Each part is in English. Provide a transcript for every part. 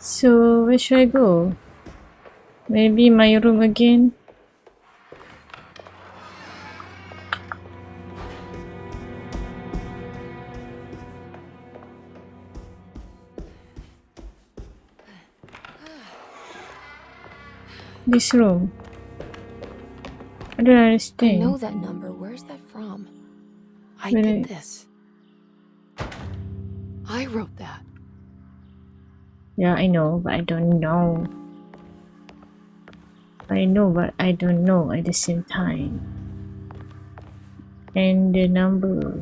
So where should I go? Maybe my room again? This room. I don't I understand. know that number. Where's that from? I When did this. I wrote that. Yeah, I know, but I don't know. I know, but I don't know at the same time. And the number.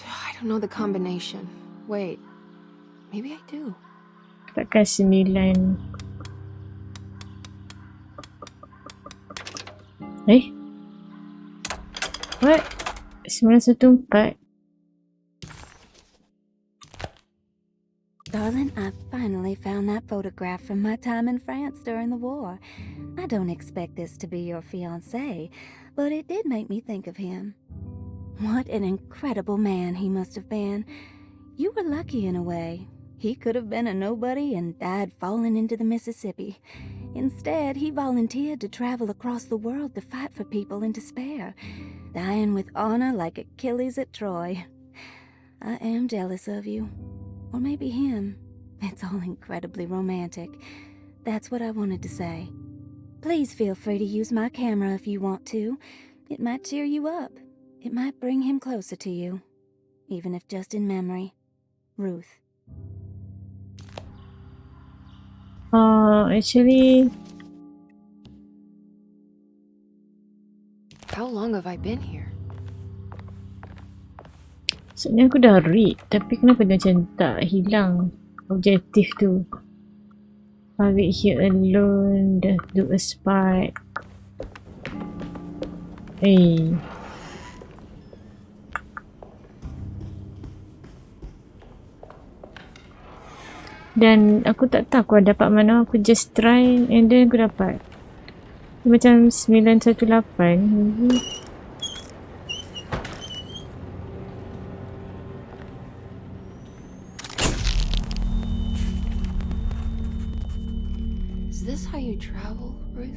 I don't know the combination. Wait, maybe I do. Takkan 9. What? 914. Darling, I finally found that photograph from my time in France during the war. I don't expect this to be your fiancé, but it did make me think of him. What an incredible man he must have been. You were lucky in a way. He could have been a nobody and died falling into the Mississippi. Instead, he volunteered to travel across the world to fight for people in despair, dying with honor like Achilles at Troy. I am jealous of you. Or maybe him. It's all incredibly romantic. That's what I wanted to say. Please feel free to use my camera if you want to. It might cheer you up. It might bring him closer to you. Even if just in memory. Ruth. Actually, How long have I been here? sebenarnya aku dah read, tapi kenapa dia macam tak hilang objektif tu? I wait here alone, dah do a spot. Dan aku tak tahu aku dapat mana, aku just try and then aku dapat. Macam 918. Is this how you travel, Ruth?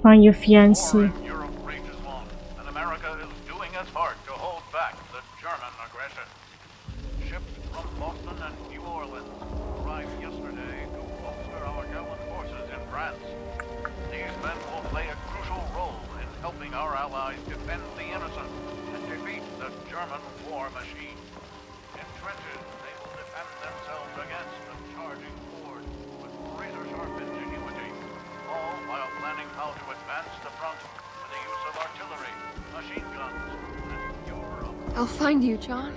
Find your fiancé. Europe rages on, and America is doing its part to hold back the German aggression. Ships from Boston and New Orleans arrived yesterday to bolster our gallant forces in France. These men will play a crucial role in helping our allies defend the innocent and defeat the German war machine. In trenches, they will defend themselves against the charging horde with razor-sharp ingenuity, all while planning how to advance the front with the use of artillery, machine guns, and Europe. I'll find you, John.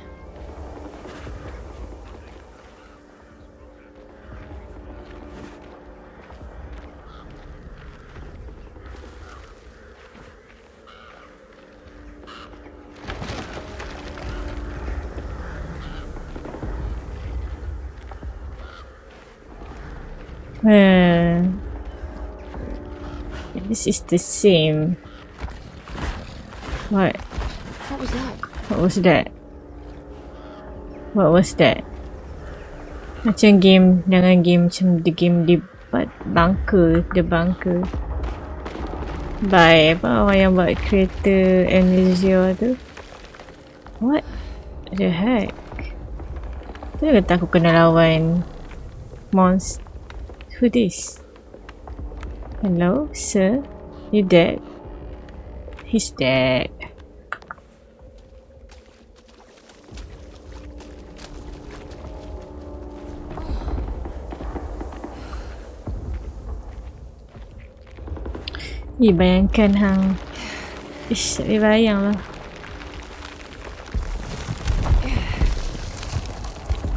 This is the same. What? What was that? What was that? What was that? Macam game, jangan game macam the game di bunker, the bunker. By apa orang yang buat kereta Amnesia tu? What the heck? Tu kata aku kena lawan monster. Who this? Hello, sir? You dead? He's dead. Bayangkan hang. Ish, tak boleh bayang lah.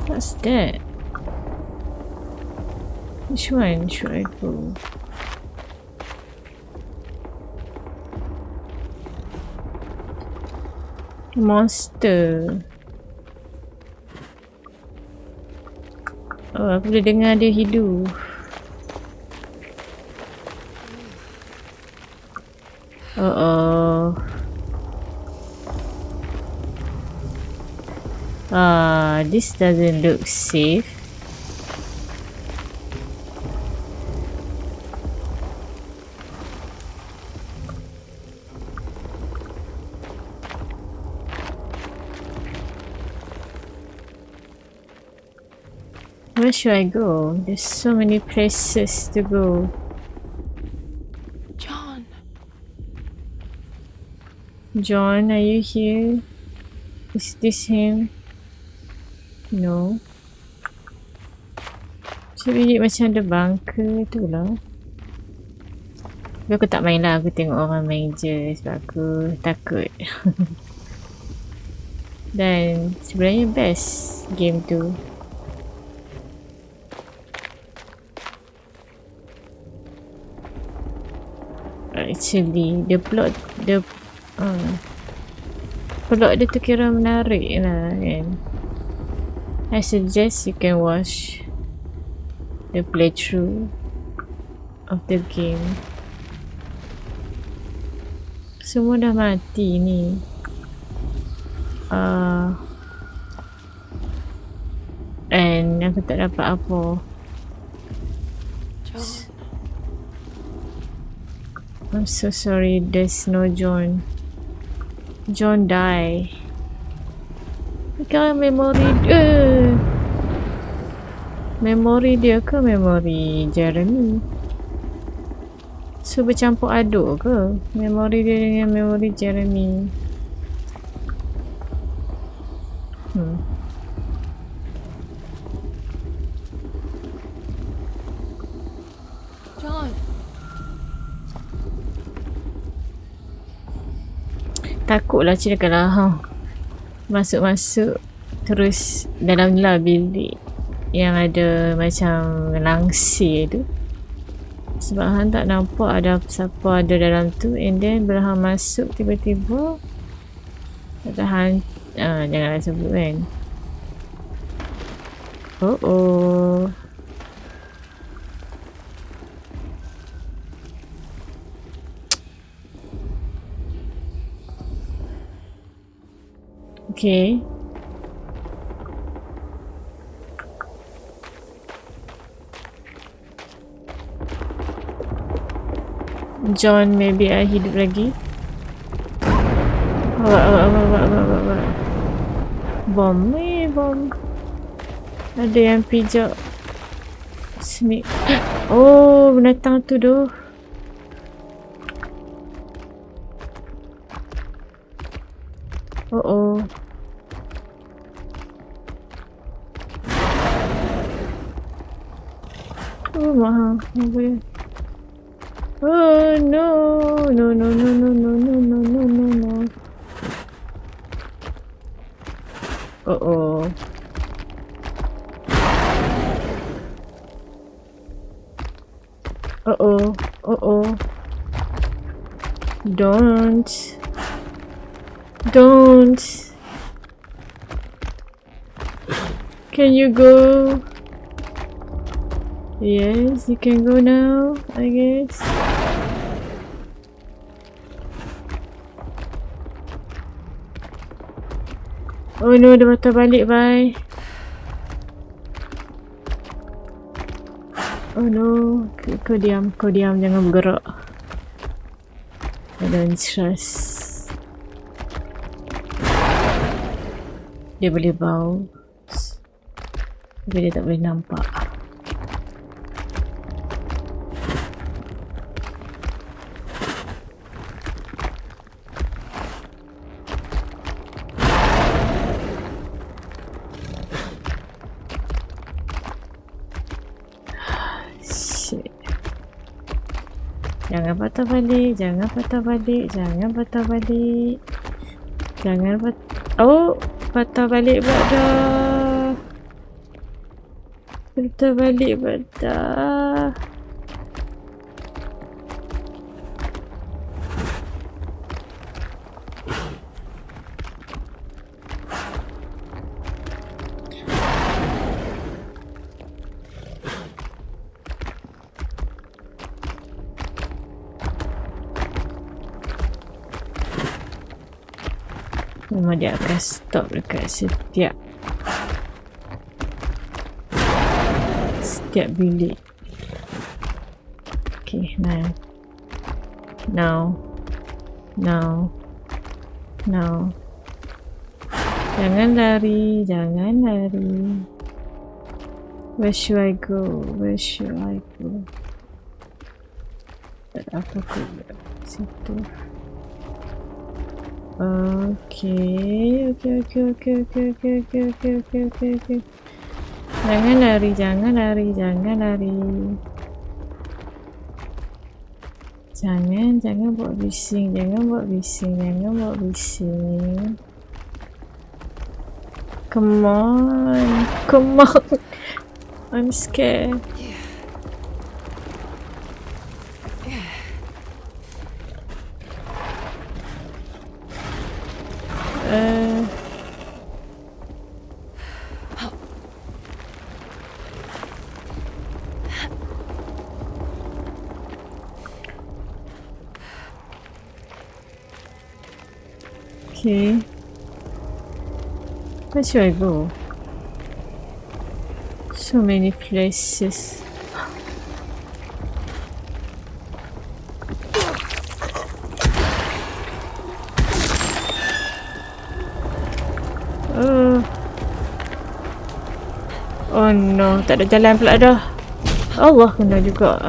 What's that? Which one should I go? Monster. Oh, aku boleh dengar dia hidup. This doesn't look safe. Where should I go? There's so many places to go. John. John, are you here? Is this him? No. Sebiji macam ada bunker tu lah. Tapi aku tak main lah. Aku tengok orang main je sebab aku takut. Dan sebenarnya best game tu. Actually, the plot dia tu kira menarik lah kan. I suggest you can watch the playthrough of the game. Semua dah mati ni. And aku tak dapat apa. John. I'm so sorry, there's no John. John die. Kan memori memori dia ke memori Jeremy? So bercampur aduk ke memori dia dengan memori Jeremy? John. Takutlah cakap lah masuk-masuk terus dalam lah bilik yang ada macam langsir tu. Sebab Han tak nampak ada siapa ada dalam tu, and then bila Han masuk tiba-tiba kata Han janganlah sebut kan. Okay. John maybe hidup lagi. Bom. Ada yang pijak snake. Oh, binatang tu doh. Oh, mahal. Oh no. Don't. Can you go? Yes, you can go now, I guess. Oh no, dia patah balik, bye. Oh no, kau diam, jangan bergerak. I don't trust. Dia boleh bau, tapi dia tak boleh nampak. Jangan patah balik. Oh, patah balik dah. Patah balik dah. Memang dia akan stop dekat setiap bilik. Okay, now. Jangan lari. Where should I go? Where should I go? Tak ada apa pula. Situ. Okay. Jangan lari. Jangan buat bising. Come on. I'm scared. Okay. Where should I go? So many places. Oh no, tak ada jalan pula dah. Allah, kena juga.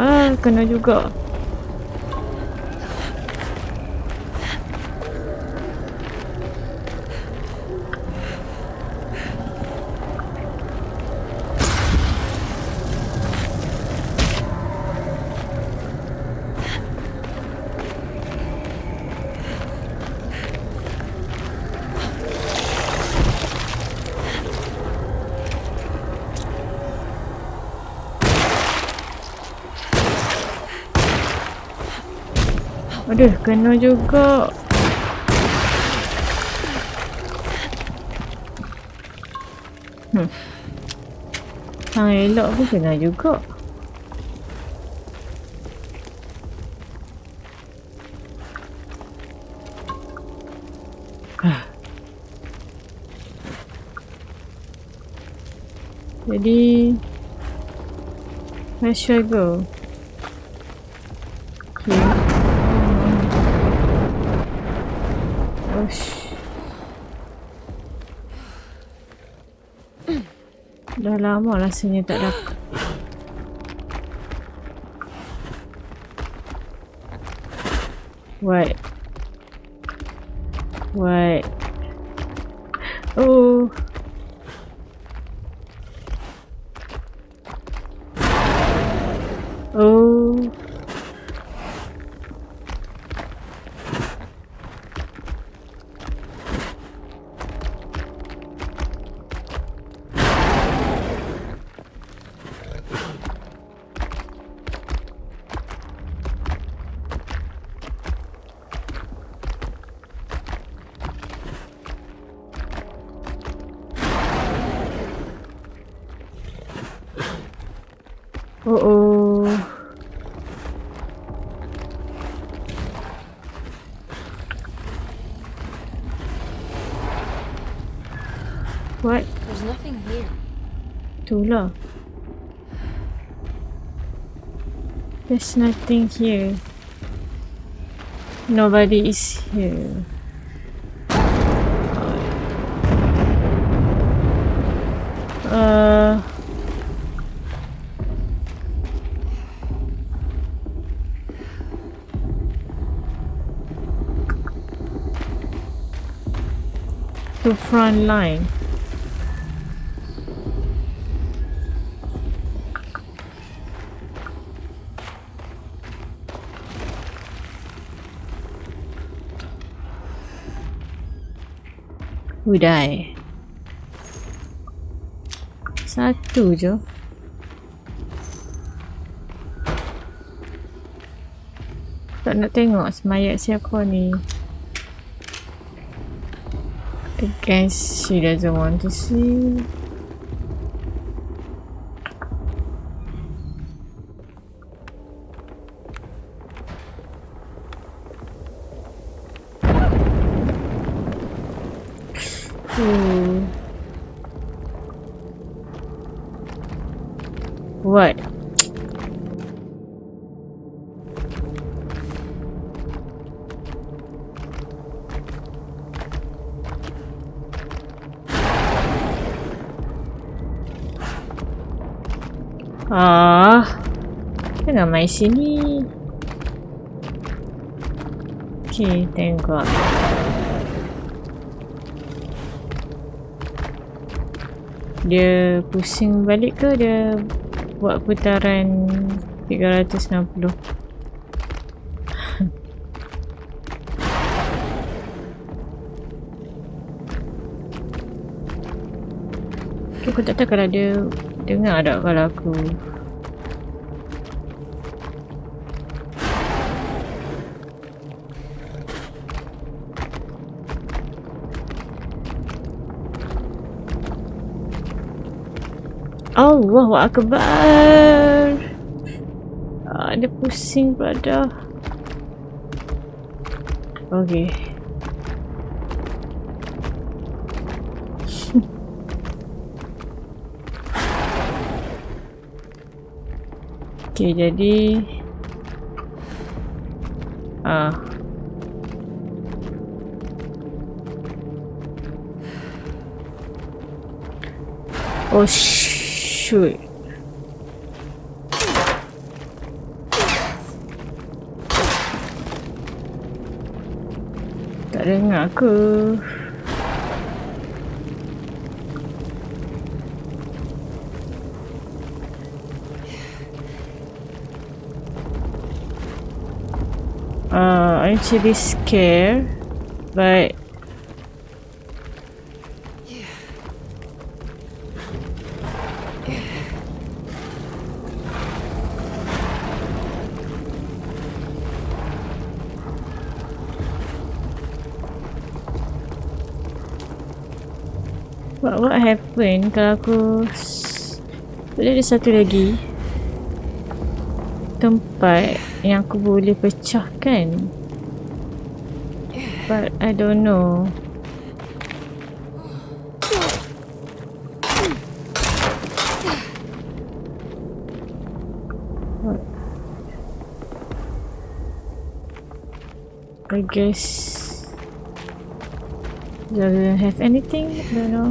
Aduh, kena juga. Hang elok pun kena juga. Jadi, where should I go? Okay. Dah lama rasanya tak dapat. Wait. Oh. What? There's nothing here. Itulah. There's nothing here. Nobody is here. The front line. Udai. Satu je. Tak nak tengok semayat siapa ni. I guess she doesn't want to see. What? Jangan main sini. Okay, tengok. Dia pusing balik ke dia buat putaran 360? Aku tak tahu kalau dia dengar tak kalau aku Allahu Akbar. Dia pusing pada. Okay. Okay, jadi oh shoot. Tak dengar ke? I'm actually scared, but what happened kalau aku boleh ada satu lagi tempat yang aku boleh pecahkan, but I don't know. What? I guess doesn't have anything. I don't know.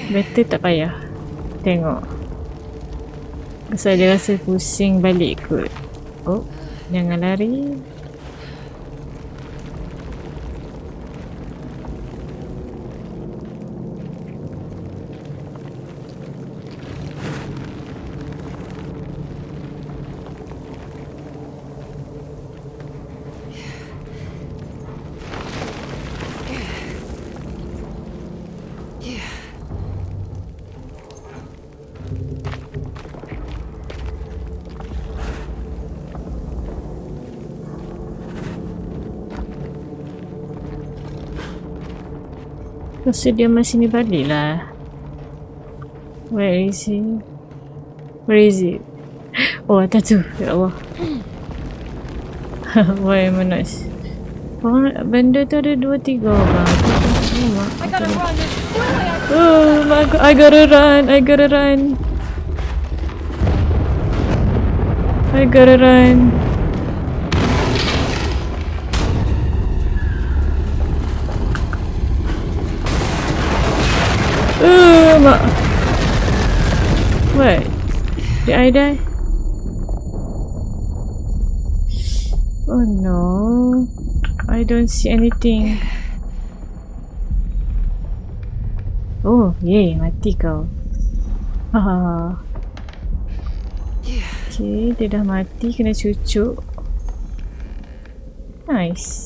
Better tak payah tengok. Pasal dia rasa pusing balik kot. Oh, jangan lari. Rasa dia masih ni balik lah. Where is he? Where is it? Oh, atas tu. Ya Allah. Why am I not? Benda tu ada 2-3 orang. Oh my god, I gotta run. I gotta run. I gotta run. Mak. What? Did I die? Oh no. I don't see anything. Oh, yay, mati kau. Haha. Okay, dia dah mati, kena cucuk. Nice.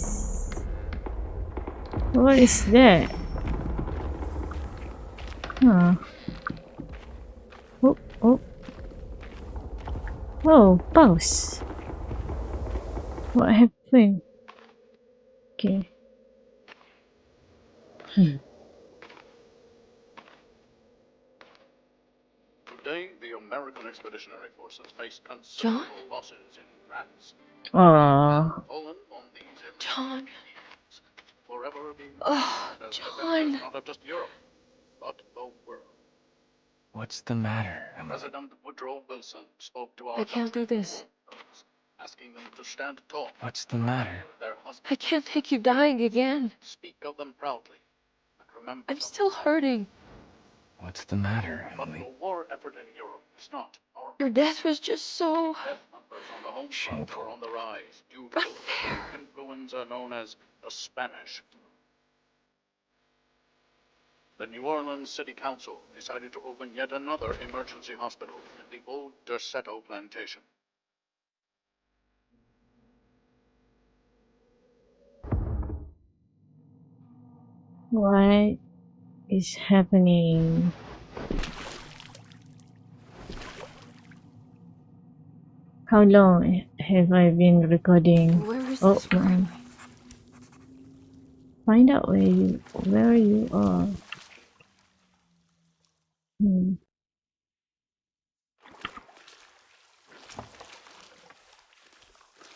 What is that? Oh. Oh, pause. What happened? Okay. Today, the American Expeditionary Forces faced considerable losses in France. Poland on these John. forever being John. not of just Europe, but the world. What's the matter? President Woodrow Wilson spoke to our I can't do this. asking them to stand tall. What's the matter? Their I husbands can't take you dying again. speak of them proudly. But remember, I'm still hurting. What's the matter, But Emily? the war effort in Europe is not our Your death was just so death numbers on the home front Shameful. are on the rise due to unfair. the influenza known as the Spanish flu. The New Orleans City Council decided to open yet another emergency hospital in the old Derceto plantation. What is happening? How long have I been recording? Where is Oh, this really? find out where you are.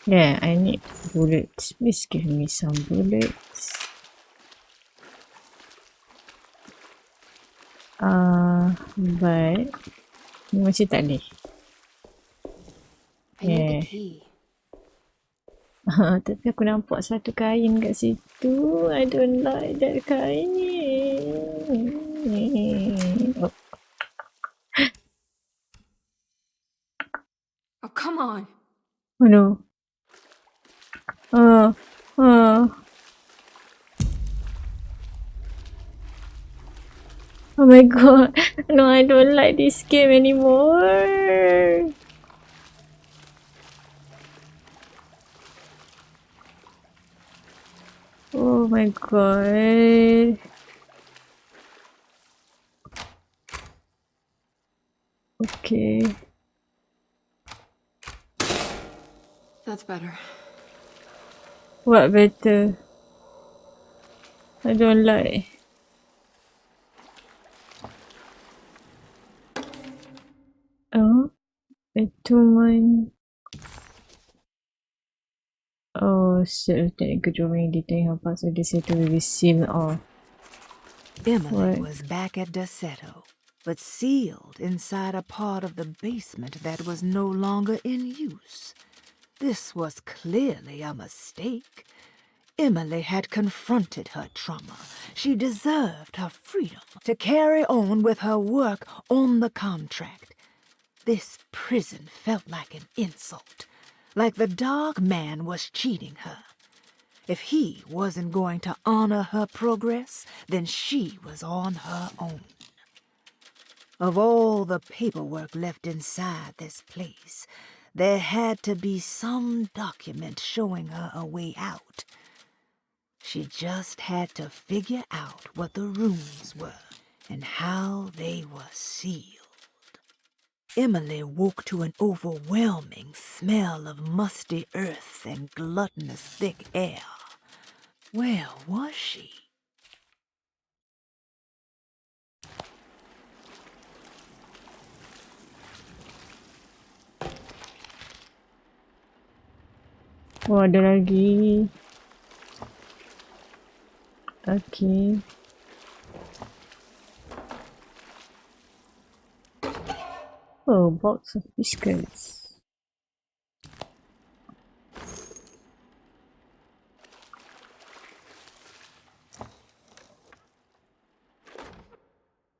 Yeah, I need bullets. Please give me some bullets. But masih tak boleh. I need the Yeah. key. Tapi aku nampak satu kain kat situ. I don't like that kain. Oh, Oh, come on. oh no. Oh, oh. Oh my god. No, I don't like this game anymore. Oh my god. Okay. That's better. What better? I don't like. Oh, Atonement. Oh, shit. Technical drawing detailing how parts of the settle will be sealed off. Emily What? was back at Derceto, but sealed inside a part of the basement that was no longer in use. This was clearly a mistake. Emily had confronted her trauma. She deserved her freedom to carry on with her work on the contract. This prison felt like an insult, like the dog man was cheating her. If he wasn't going to honor her progress, then she was on her own. Of all the paperwork left inside this place, there had to be some document showing her a way out. She just had to figure out what the rooms were and how they were sealed. Emily woke to an overwhelming smell of musty earth and gluttonous thick air. Where was she? Oh, ada lagi. Okay. Oh, box of biscuits.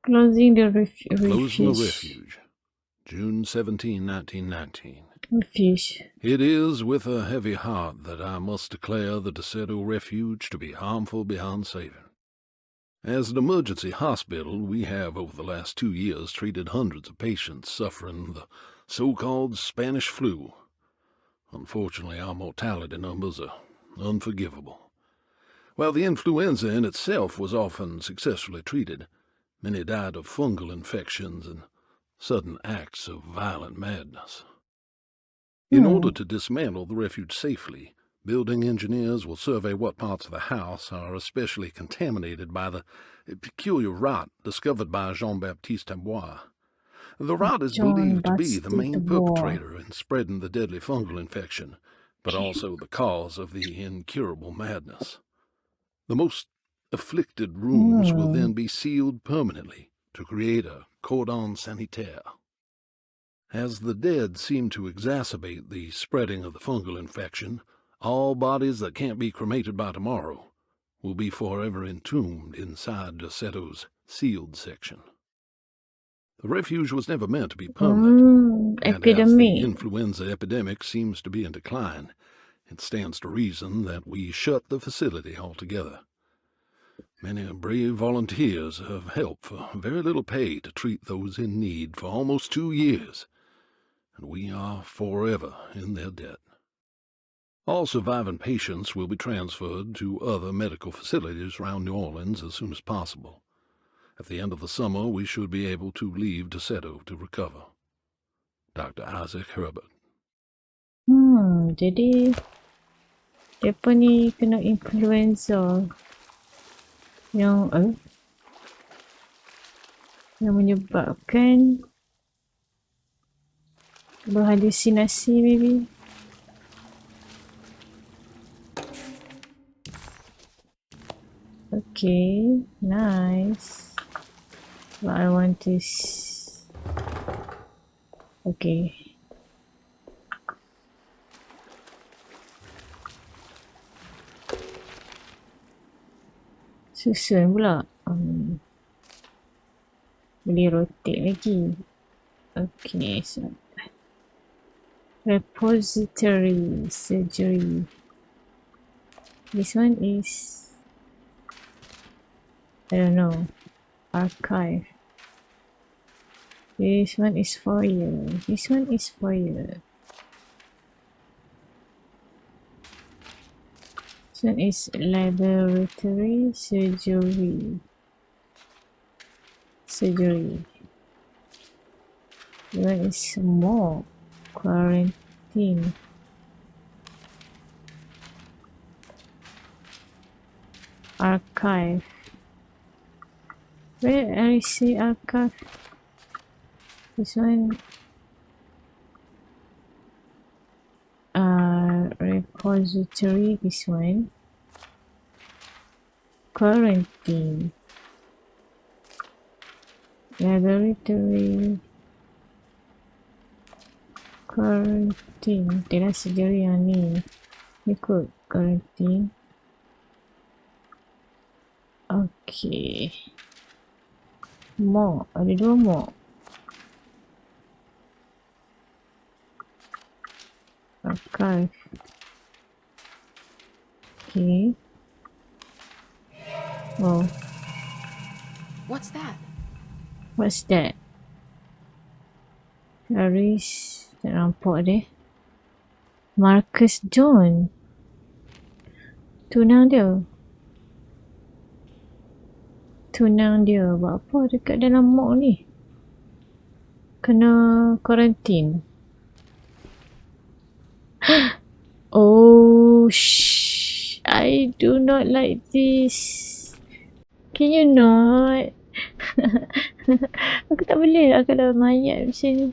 Closing the Closing the refuge. refuge. June 17, 1919. Refuge. It is with a heavy heart that I must declare the Derceto Refuge to be harmful beyond saving. As an emergency hospital, we have over the last 2 years treated hundreds of patients suffering the so-called Spanish flu. Unfortunately, our mortality numbers are unforgivable. While the influenza in itself was often successfully treated, many died of fungal infections and sudden acts of violent madness. In order to dismantle the refuge safely, building engineers will survey what parts of the house are especially contaminated by the peculiar rot discovered by Jean-Baptiste Bois. The rot is believed to be the main perpetrator in spreading the deadly fungal infection, but also the cause of the incurable madness. The most afflicted rooms will then be sealed permanently to create a cordon sanitaire. As the dead seem to exacerbate the spreading of the fungal infection, all bodies that can't be cremated by tomorrow will be forever entombed inside Derceto's sealed section. The refuge was never meant to be permanent, and as the Epidemic. influenza epidemic seems to be in decline, it stands to reason that we shut the facility altogether. Many brave volunteers have helped for very little pay to treat those in need for almost 2 years, and we are forever in their debt. All surviving patients will be transferred to other medical facilities around New Orleans as soon as possible. At the end of the summer, we should be able to leave Deseto to recover. Dr. Isaac Herbert. Jadi depa ni kena influenza yang yang menyebabkan berhalusinasi maybe. Okay, nice. But I want to okay. Susun pula. Boleh rotate lagi. Okay, so repository surgery. This one is, I don't know, archive. This one is foyer. This one is foyer. This one is laboratory surgery. Surgery. This one is more quarantine. Archive. Where I see archive? This one. Repository. This one. Quarantine. Laboratory. Quarantine. Dia surgery yang ni. Ikut quarantine. Okay. More. Ada 2 more. Archive. Okay. Oh. What's that? What's that? Paris. Tak nampak dia. Marcus John. Tunang dia. Tunang dia. Buat apa dekat dalam mok ni? Kena quarantine. Oh, shh. I do not like this. Can you not? Aku tak boleh lah kalau mayat macam ni.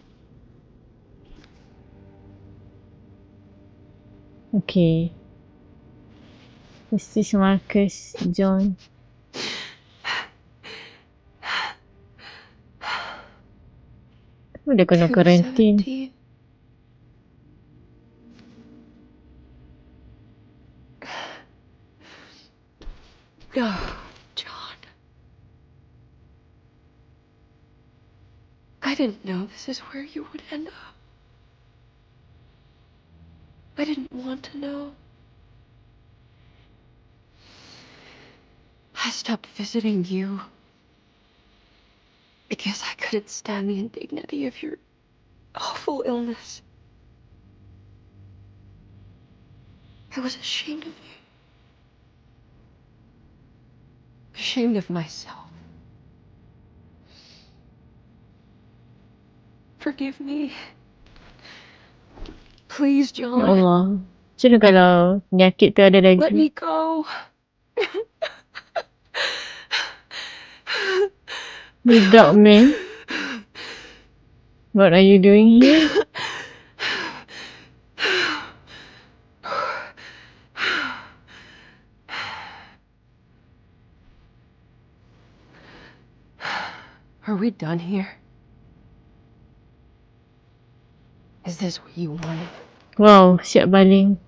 Okay. This is Marcus John. Dia kena quarantine. 217. Oh, John. I didn't know this is where you would end up. I didn't want to know. I stopped visiting you because I couldn't stand the indignity of your awful illness. I was ashamed of you. Ashamed of myself. Forgive me. Please, Ya John. Allah. Macam mana kalau penyakit tu ada lagi? Let me go. You dark man. What are you doing here? Are we done here? Is this what you wanted? Wow, siap baling.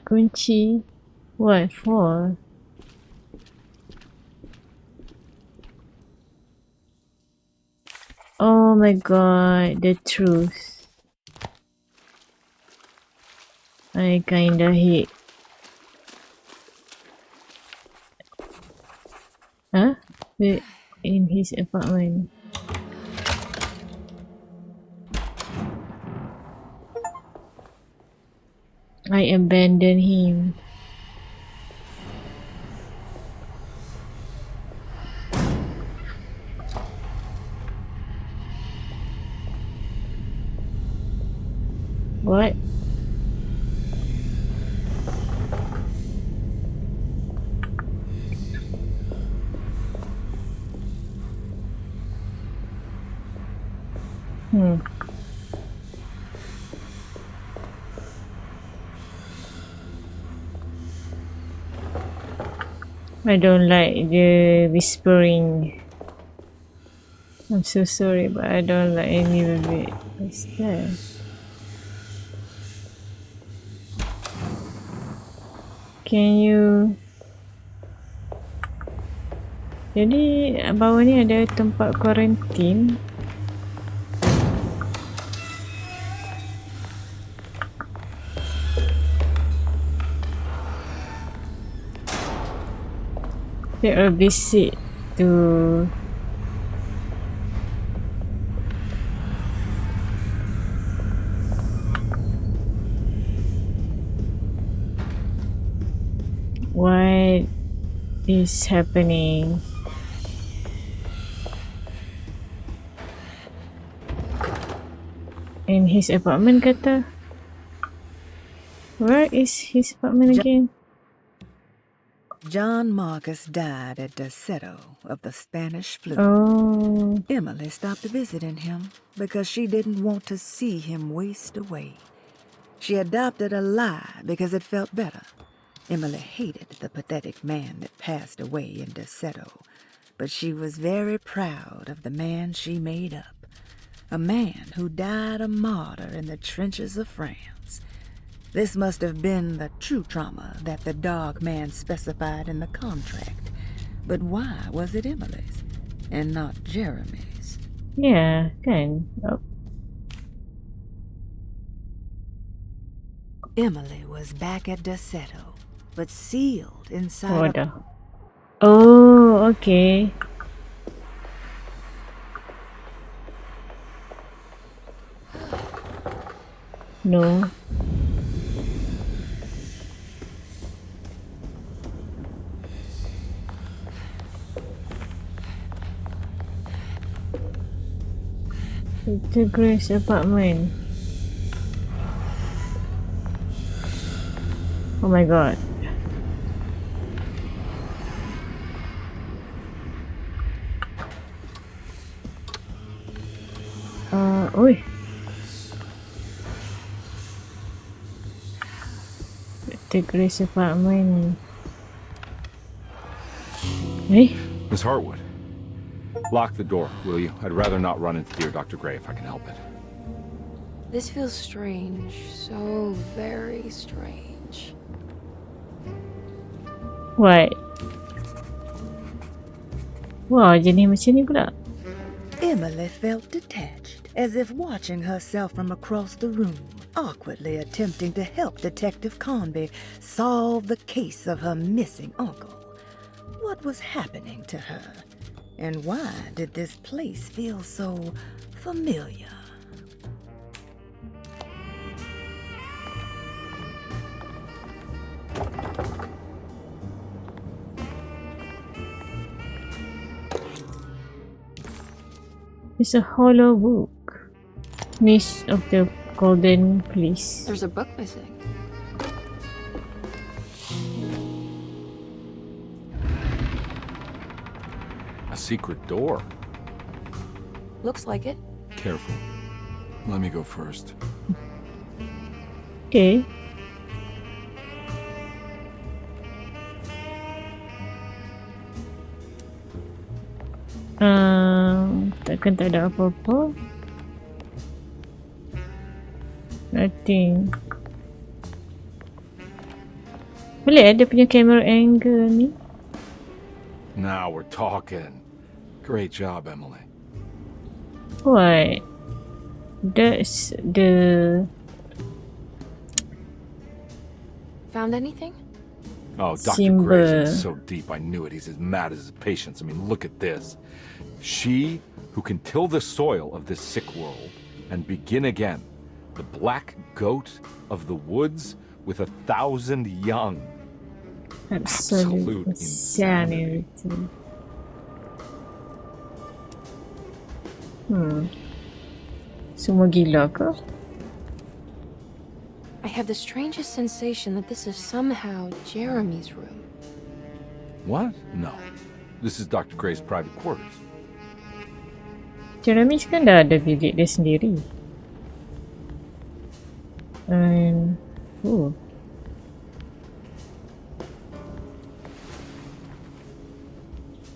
Kunci. What for? Oh my god, the truth. I kinda hate. Huh? Wait, in his apartment. I abandoned him. What? I don't like the whispering. I'm so sorry, but I don't like any of it. What's that? Can you... Jadi bawah ni ada tempat kuarantin. Take a visit to... What is happening? In his apartment kata? Where is his apartment again? John Marcus died at Deseto of the Spanish flu. Oh, Emily stopped visiting him because she didn't want to see him waste away. She adopted a lie because it felt better. Emily hated the pathetic man that passed away in Deseto, but she was very proud of the man she made up. A man who died a martyr in the trenches of France. This must have been the true trauma that the dog man specified in the contract. But why was it Emily's and not Jeremy's? yeah, kan. Oh, Emily was back at Deseto, but sealed oh inside a... dah. Oh, okay. No. It's Grace apartment. Oh my god. Oi. The Grace apartment. Eh? Miss Hartwood, lock the door, will you? I'd rather not run into dear Dr. Gray if I can help it. This feels strange. So very strange. What? Wah, jenis macam ni pula. Emily felt detached, as if watching herself from across the room, awkwardly attempting to help Detective Conby solve the case of her missing uncle. What was happening to her? And why did this place feel so familiar? It's a hollow book. Miss of the Golden Fleece. There's a book missing. A secret door. Looks like it. Careful. Let me go first. Okay. Takkan tak ada apa-apa. Nothing. Boleh ada punya camera angle ni. Now we're talking. Great job, Emily. What? That's the Found anything? Oh, Dr. symbol. Gray's in so deep, I knew it. He's as mad as his patients. I mean, look at this. She who can till the soil of this sick world and begin again. The black goat of the woods with 1,000 young. Absolute insanity. Semua gila ke? I have the strangest sensation that this is somehow Jeremy's room. What? No. This is Dr. Gray's private quarters. Jeremy kan dah ada bilik dia sendiri. Oh.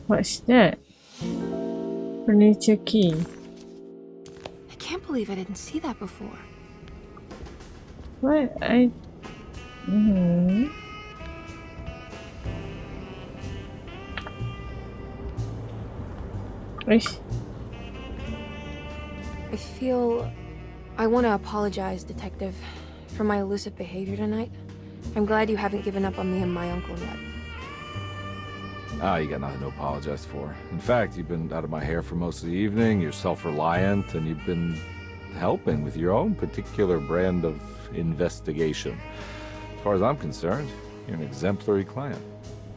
What's that? Furniture key. I can't believe I didn't see that before. What? Ish. I want to apologize, Detective, for my elusive behavior tonight. I'm glad you haven't given up on me and my uncle yet. Ah, you got nothing to apologize for. In fact, you've been out of my hair for most of the evening, you're self-reliant, and you've been helping with your own particular brand of investigation. As far as I'm concerned, you're an exemplary client.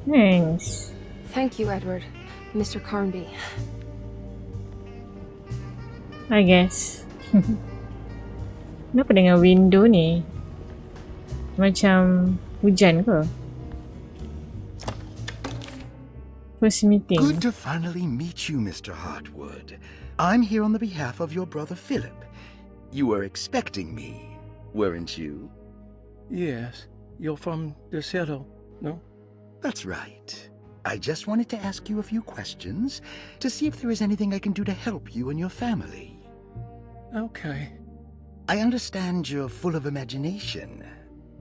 Thanks. Thank you, Edward. Mr. Carnby. I guess. Kenapa dengan window ni? Macam hujan ke? First meeting. Good to finally meet you, Mr. Hartwood. I'm here on the behalf of your brother Philip. You were expecting me, weren't you? Yes. You're from the Seattle, no? That's right. I just wanted to ask you a few questions to see if there is anything I can do to help you and your family. Okay. I understand you're full of imagination.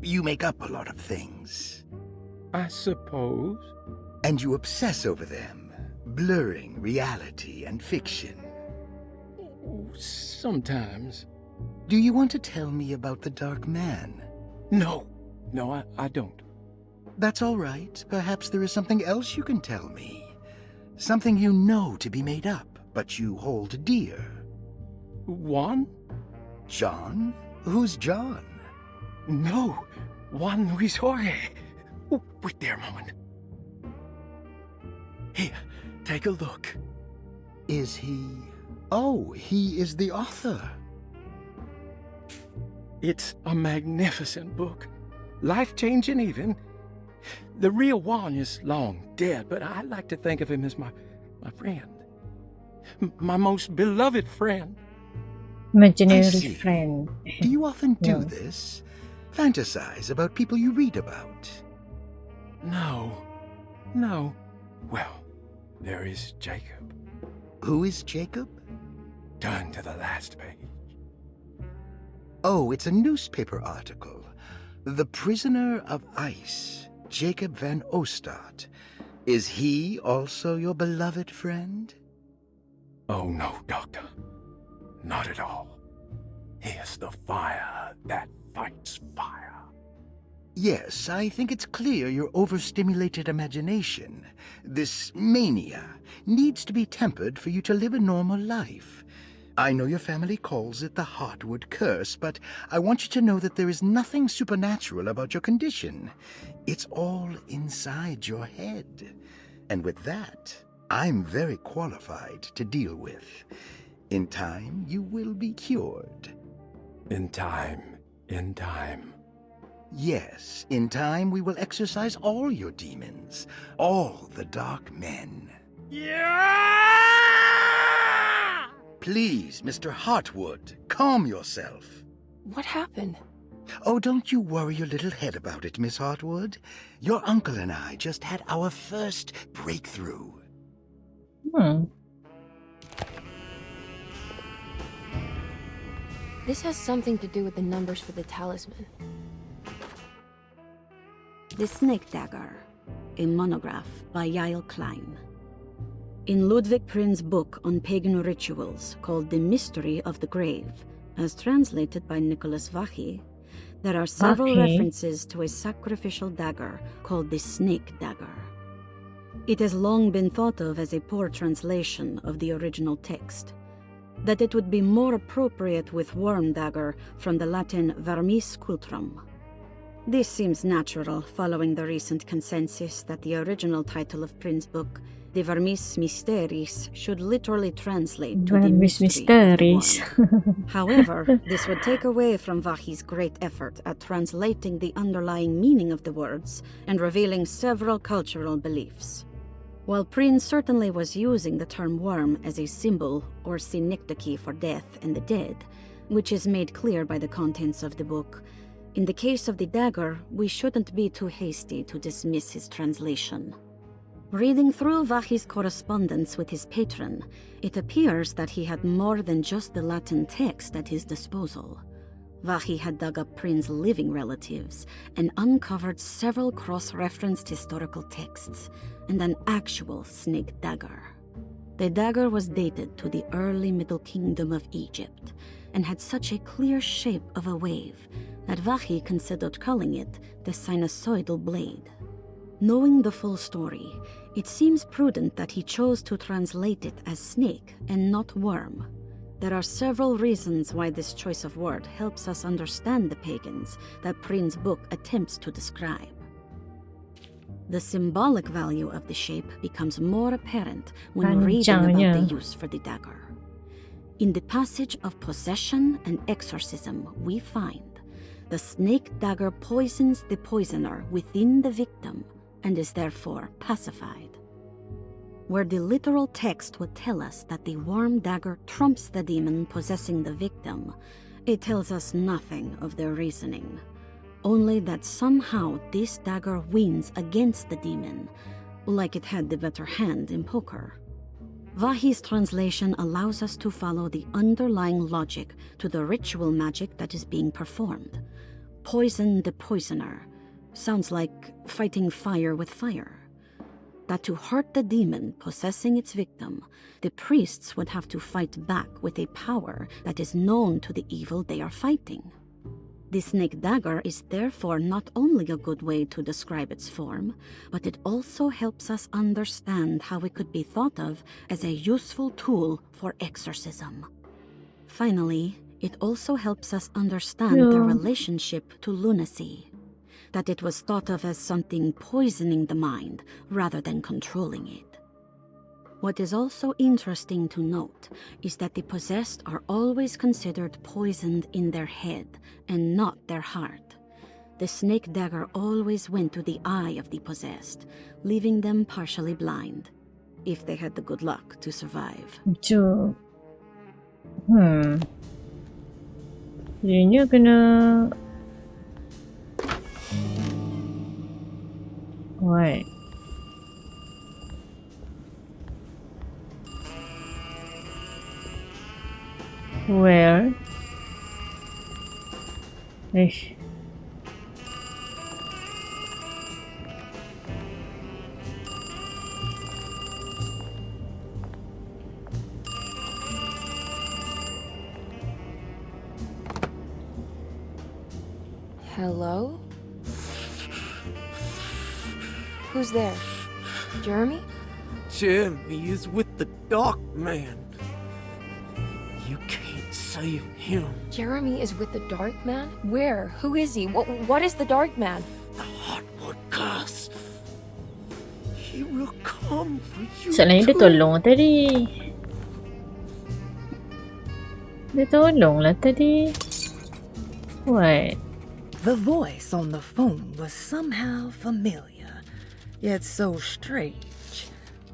You make up a lot of things. I suppose. And you obsess over them, blurring reality and fiction. Sometimes. Do you want to tell me about the Dark Man? No, I don't. That's all right. Perhaps there is something else you can tell me. Something you know to be made up, but you hold dear. Juan? John? Who's John? No, Juan Luis Jorge. Oh, wait there a moment. Here, take a look. Is he... Oh, he is the author. It's a magnificent book. Life-changing even. The real Juan is long dead, but I like to think of him as my friend. My most beloved friend. Imaginary friend. Do you often do this? Fantasize about people you read about? No. Well, there is Jacob. Who is Jacob? Turn to the last page. Oh, it's a newspaper article. The Prisoner of Ice, Jacob van Ostad. Is he also your beloved friend? Oh, no, Doctor. Not at all. He is the fire that fights fire. Yes, I think it's clear your overstimulated imagination, this mania, needs to be tempered for you to live a normal life. I know your family calls it the Hartwood curse, but I want you to know that there is nothing supernatural about your condition. It's all inside your head. And with that, I'm very qualified to deal with. In time, you will be cured. In time. Yes, in time we will exorcise all your demons, all the dark men. Yeah! Please, Mr. Hartwood, calm yourself. What happened? Oh, don't you worry your little head about it, Miss Hartwood. Your uncle and I just had our first breakthrough. This has something to do with the numbers for the talisman. The Snake Dagger, a monograph by Yael Klein. In Ludwig Prin's book on pagan rituals called The Mystery of the Grave, as translated by Nicholas Vachy, there are several references to a sacrificial dagger called the snake dagger. It has long been thought of as a poor translation of the original text, that it would be more appropriate with worm dagger from the Latin vermis cultrum. This seems natural following the recent consensus that the original title of Prin's book, De Vermis Mysteris, should literally translate to the Vermis mystery of the Mysteris. worm. However, this would take away from Vachy's great effort at translating the underlying meaning of the words and revealing several cultural beliefs. While Prin certainly was using the term worm as a symbol or synecdoche for death and the dead, which is made clear by the contents of the book, in the case of the dagger, we shouldn't be too hasty to dismiss his translation. Reading through Vachy's correspondence with his patron, it appears that he had more than just the Latin text at his disposal. Vachy had dug up Prin's living relatives and uncovered several cross-referenced historical texts and an actual snake dagger. The dagger was dated to the early Middle Kingdom of Egypt and had such a clear shape of a wave that Vachy considered calling it the sinusoidal blade. Knowing the full story, it seems prudent that he chose to translate it as snake and not worm. There are several reasons why this choice of word helps us understand the pagans that Prin's book attempts to describe. The symbolic value of the shape becomes more apparent when reading about the use for the dagger. In the passage of possession and exorcism, we find the snake dagger poisons the poisoner within the victim and is therefore pacified. Where the literal text would tell us that the worm dagger trumps the demon possessing the victim, it tells us nothing of their reasoning, only that somehow this dagger wins against the demon, like it had the better hand in poker. Vachy's translation allows us to follow the underlying logic to the ritual magic that is being performed. Poison the poisoner sounds like fighting fire with fire. That to hurt the demon possessing its victim, the priests would have to fight back with a power that is known to the evil they are fighting. The snake dagger is therefore not only a good way to describe its form, but it also helps us understand how it could be thought of as a useful tool for exorcism. Finally, it also helps us understand the relationship to lunacy, that it was thought of as something poisoning the mind rather than controlling it. What is also interesting to note is that the possessed are always considered poisoned in their head and not their heart. The snake dagger always went to the eye of the possessed, leaving them partially blind, if they had the good luck to survive. Jadinya kena... What? Where? Ish. Hello? Who's there? Jeremy? Jeremy is with the Dark Man. You can't save him. Jeremy is with the Dark Man? Where? Who is he? What is the Dark Man? The Heartwood Curse. He will come for you Soalnya dia tolong tadi. Dia tolong lah tadi. What? The voice on the phone was somehow familiar, yet so strange.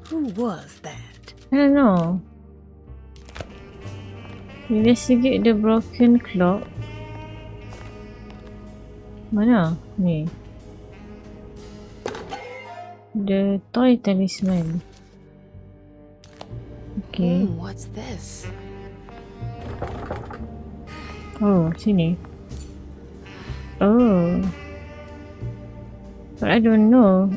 Who was that? I don't know. Investigate the broken clock. Mana? Ni. The toy talisman. Okay. What's this? Oh, sini. Oh. But I don't know.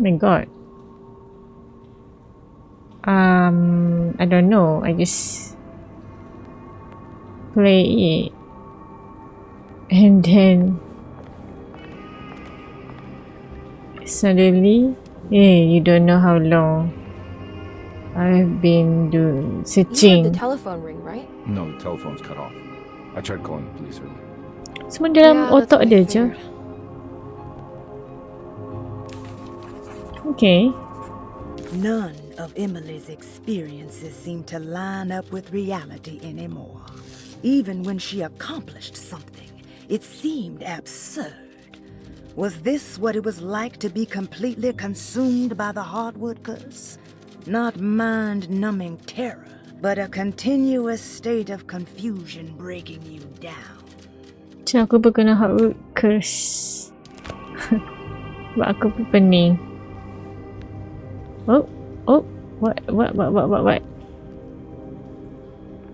my god. I don't know. I just play it, and then suddenly, you don't know how long I've been You heard the searching. telephone ring, right? No, the telephone's cut off. I tried calling the police earlier. Semua dalam Yeah, that's otak what I dia je. figured. Okay. None of Emily's experiences seemed to line up with reality anymore. Even when she accomplished something, it seemed absurd. Was this what it was like to be completely consumed by the hardwood curse? Not mind-numbing terror, but a continuous state of confusion breaking you down. Macam aku pun kena hardwood curse. Sebab aku pun pening. Oh. What?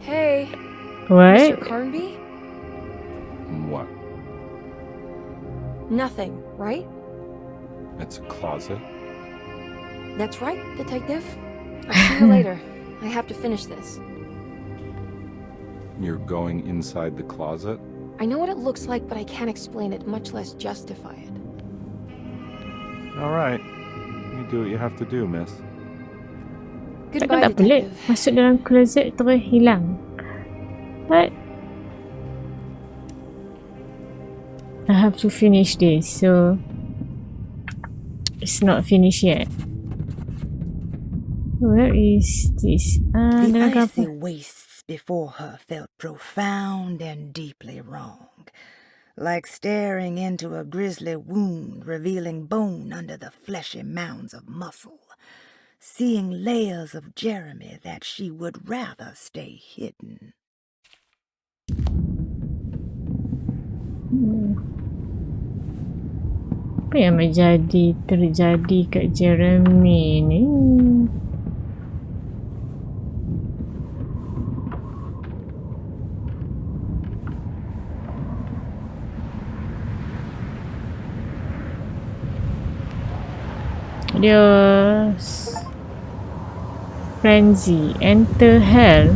Hey, What? Mr. Carnby? What? Nothing, right? It's a closet? That's right, Detective. I'll see you later. I have to finish this. You're going inside the closet? I know what it looks like, but I can't explain it, much less justify it. All right. You do what you have to do, miss. Takkan Goodbye, tak pelik Detective. masuk dalam closet terus hilang. What? I have to finish this, so it's not finished yet. Where is this? The Dalam icy kapal. wastes before her felt profound and deeply wrong, like staring into a grisly wound revealing bone under the fleshy mounds of muscle, seeing layers of Jeremy that she would rather stay hidden. Apa yang terjadi kat Jeremy ni? Dia frenzy, enter hell.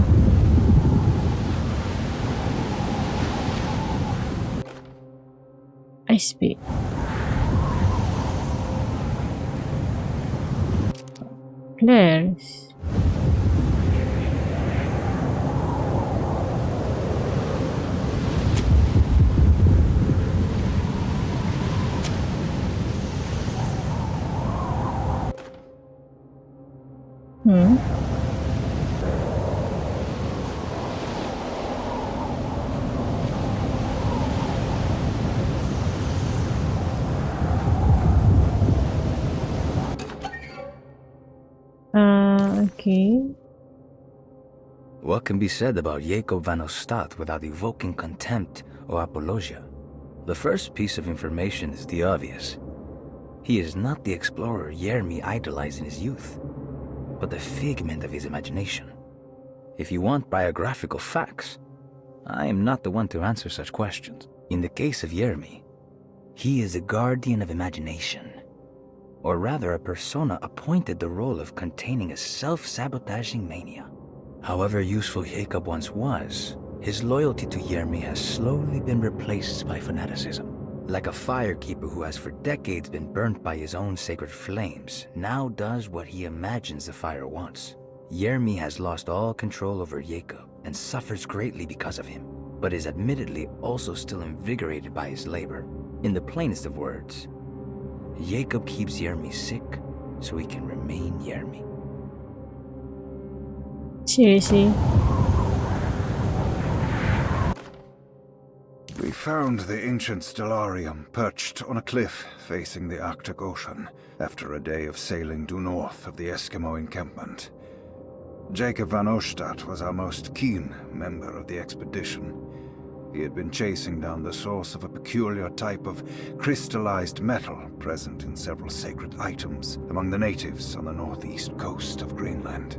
I speak. Flares. Okay. What can be said about Jacob van Ostad without evoking contempt or apologia? The first piece of information is the obvious. He is not the explorer Jeremy idolized in his youth, but the figment of his imagination. If you want biographical facts, I am not the one to answer such questions. In the case of Jeremy, he is a guardian of imagination, or rather a persona appointed the role of containing a self-sabotaging mania. However useful Jacob once was, his loyalty to Jeremy has slowly been replaced by fanaticism. Like a firekeeper who has for decades been burnt by his own sacred flames, now does what he imagines the fire wants. Jeremy has lost all control over Jacob and suffers greatly because of him, but is admittedly also still invigorated by his labor. In the plainest of words, Jacob keeps Jeremy sick so he can remain Jeremy. Seriously? We found the ancient stellarium perched on a cliff facing the Arctic Ocean after a day of sailing due north of the Eskimo encampment. Jacob van Ostad was our most keen member of the expedition. He had been chasing down the source of a peculiar type of crystallized metal present in several sacred items among the natives on the northeast coast of Greenland.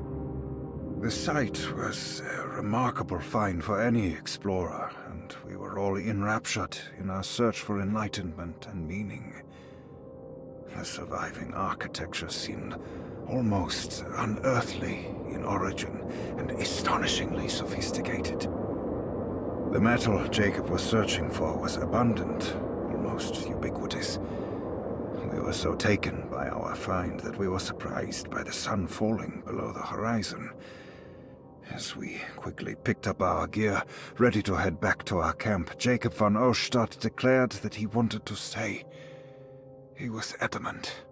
The site was a remarkable find for any explorer, and we were all enraptured in our search for enlightenment and meaning. The surviving architecture seemed almost unearthly in origin and astonishingly sophisticated. The metal Jacob was searching for was abundant, almost ubiquitous. We were so taken by our find that we were surprised by the sun falling below the horizon. As we quickly picked up our gear, ready to head back to our camp, Jacob von Ostadt declared that he wanted to stay. He was adamant.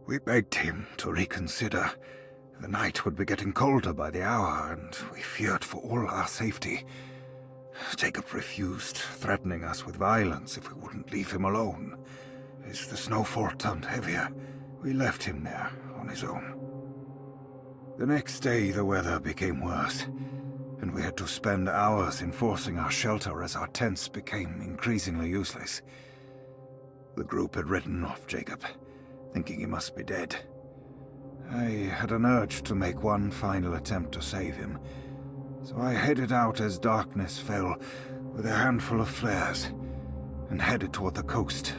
We begged him to reconsider. The night would be getting colder by the hour, and we feared for all our safety. Jacob refused, threatening us with violence if we wouldn't leave him alone. As the snowfall turned heavier, we left him there on his own. The next day, the weather became worse, and we had to spend hours enforcing our shelter as our tents became increasingly useless. The group had written off Jacob, thinking he must be dead. I had an urge to make one final attempt to save him, so I headed out as darkness fell with a handful of flares and headed toward the coast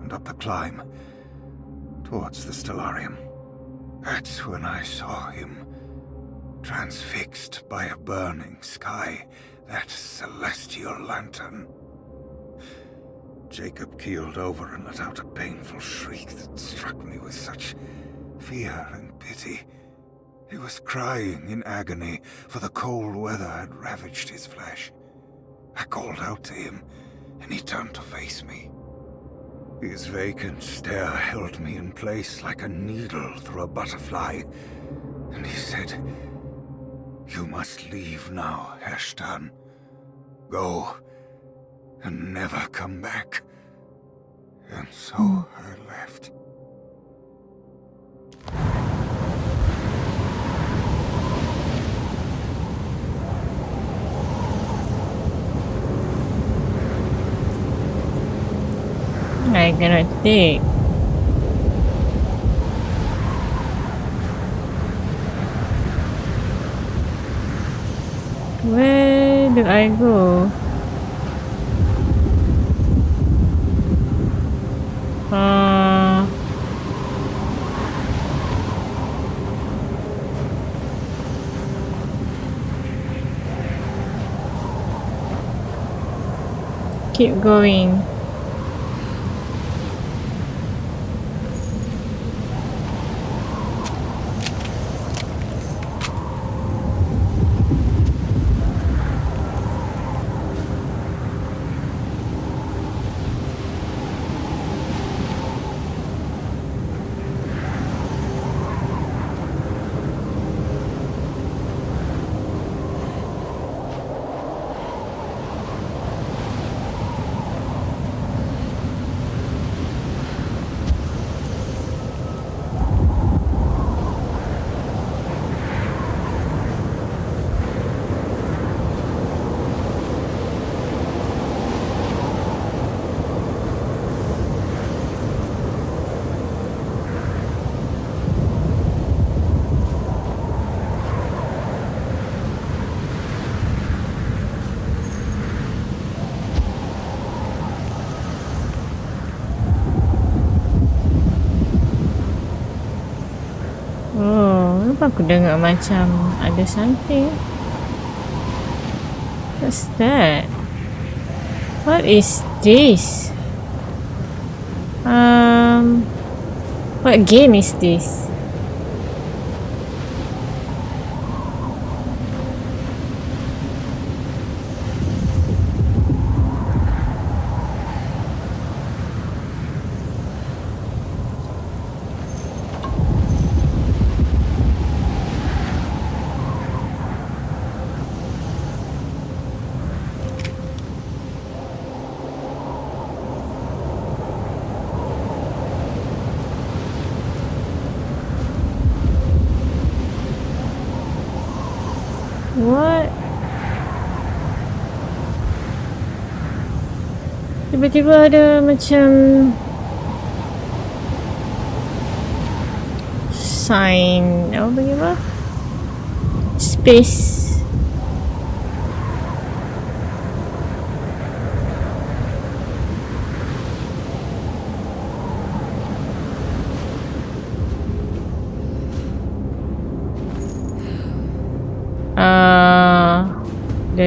and up the climb towards the Stellarium. That's when I saw him, transfixed by a burning sky, that celestial lantern. Jacob keeled over and let out a painful shriek that struck me with such fear and pity. He was crying in agony, for the cold weather had ravaged his flesh. I called out to him, and he turned to face me. His vacant stare held me in place like a needle through a butterfly, and he said, "You must leave now, Herr Stern. Go, and never come back." And so I left. I cannot think. Where do I go? Keep going. Kenapa aku dengar macam ada something? What's that? What is this? What game is this? What? Tiba-tiba ada macam sign, apa panggil apa? Space.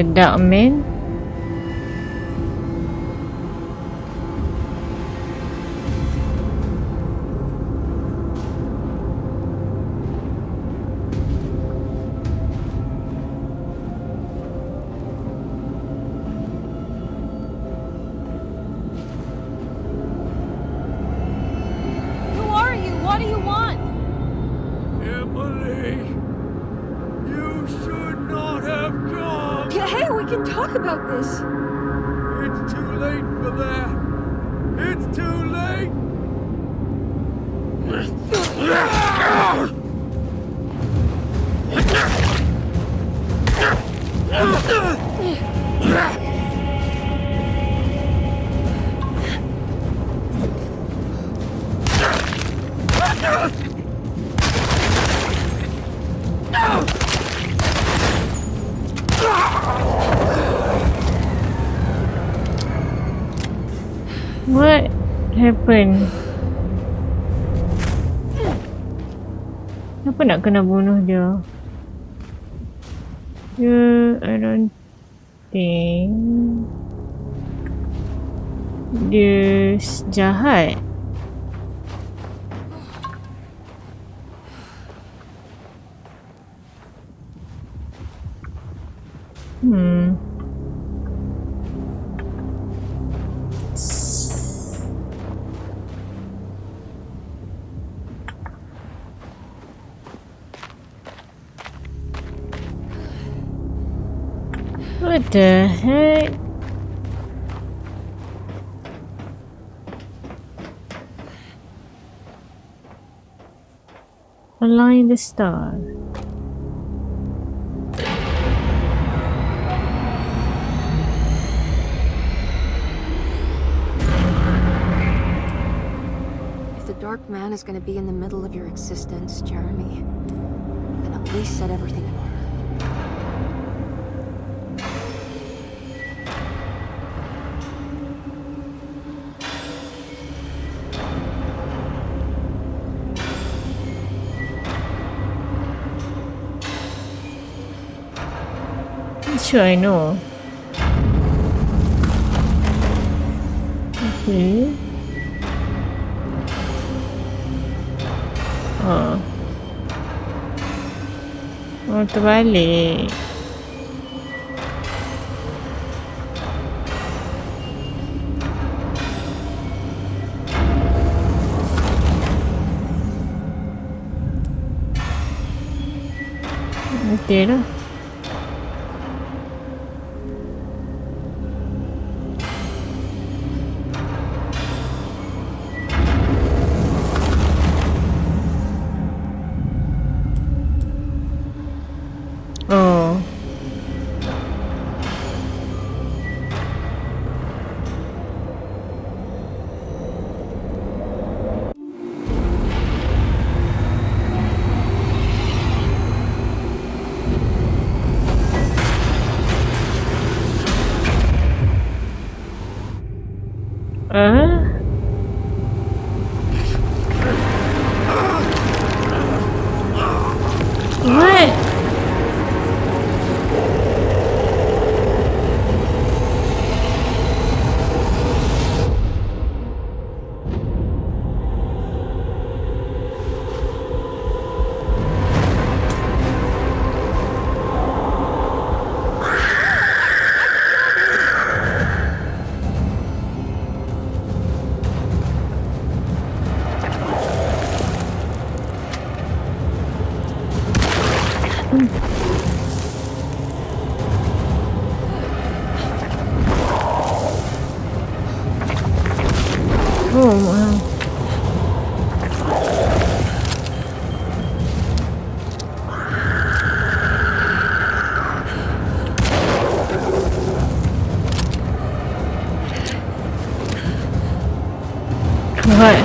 The Dark Man. Who are you? What do you want? Emily, you should not have come. Yeah, hey, we can talk about this. It's too late for that. It's too late. What happened? Kenapa nak kena bunuh dia? I don't think dia jahat. What the heck? Align the star. If the Dark Man is gonna be in the middle of your existence, Jeremy, then at least set everything in order. Sure, I know. Okay. Oh, terbalik. Okay lah. Oh. What? Oh, wow. What?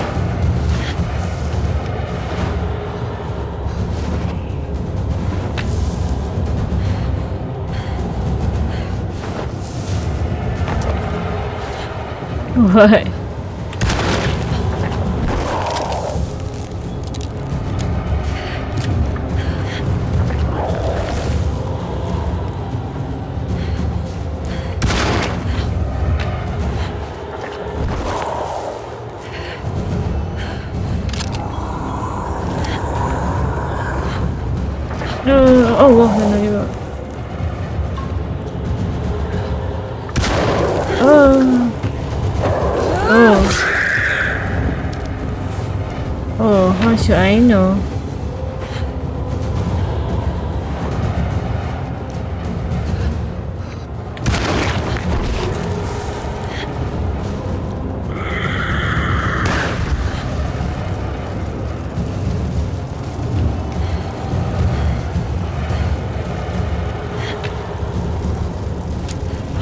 What? bawah sana juga. Oh. Oh. Oh, how should I know?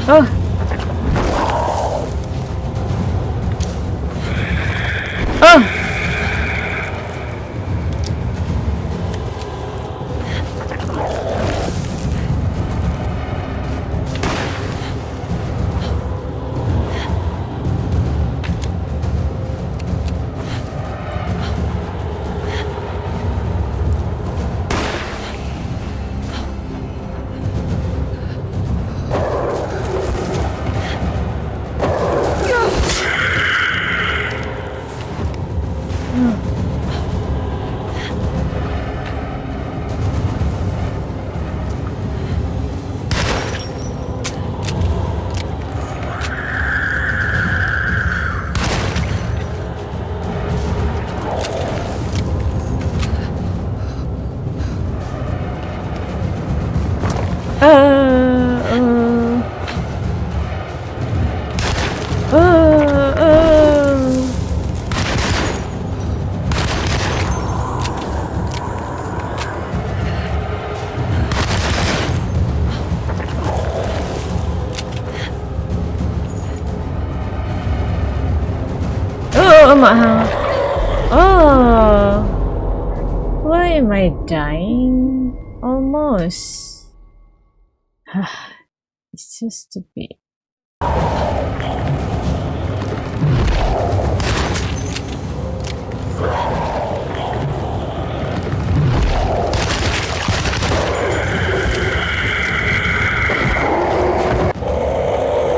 Oh. Oh. Oh, why am I dying? Almost. It's just a bit.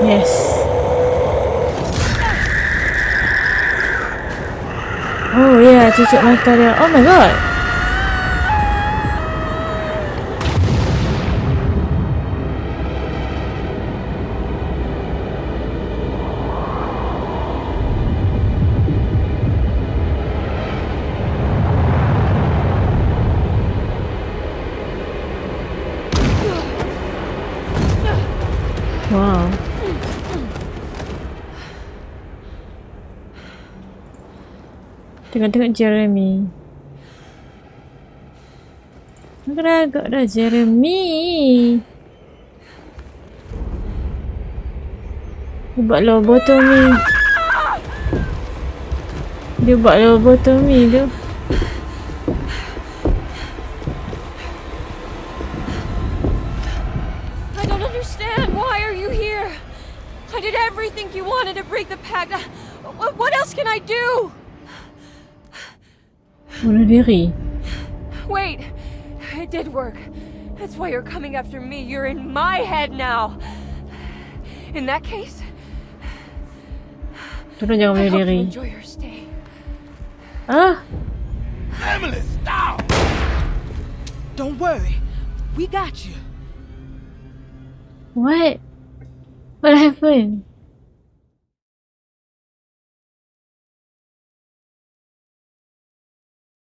Yes. Oh yeah, tutup mata dia. Oh my god. Wow. Tengok-tengok Jeremy. Agak-agak dah Jeremy. Dia buat lobotomi. Dia buat lobotomi tu. I don't understand. Why are you here? I did everything you wanted to break the pact. What else can I do? Bunuh diri. Wait, it did work. That's why you're coming after me. You're in my head now. In that case, Tolong jangan I bunuh hope you diri. enjoy your stay. Ah, Emily, stop! Don't worry. We got you. what? What happened?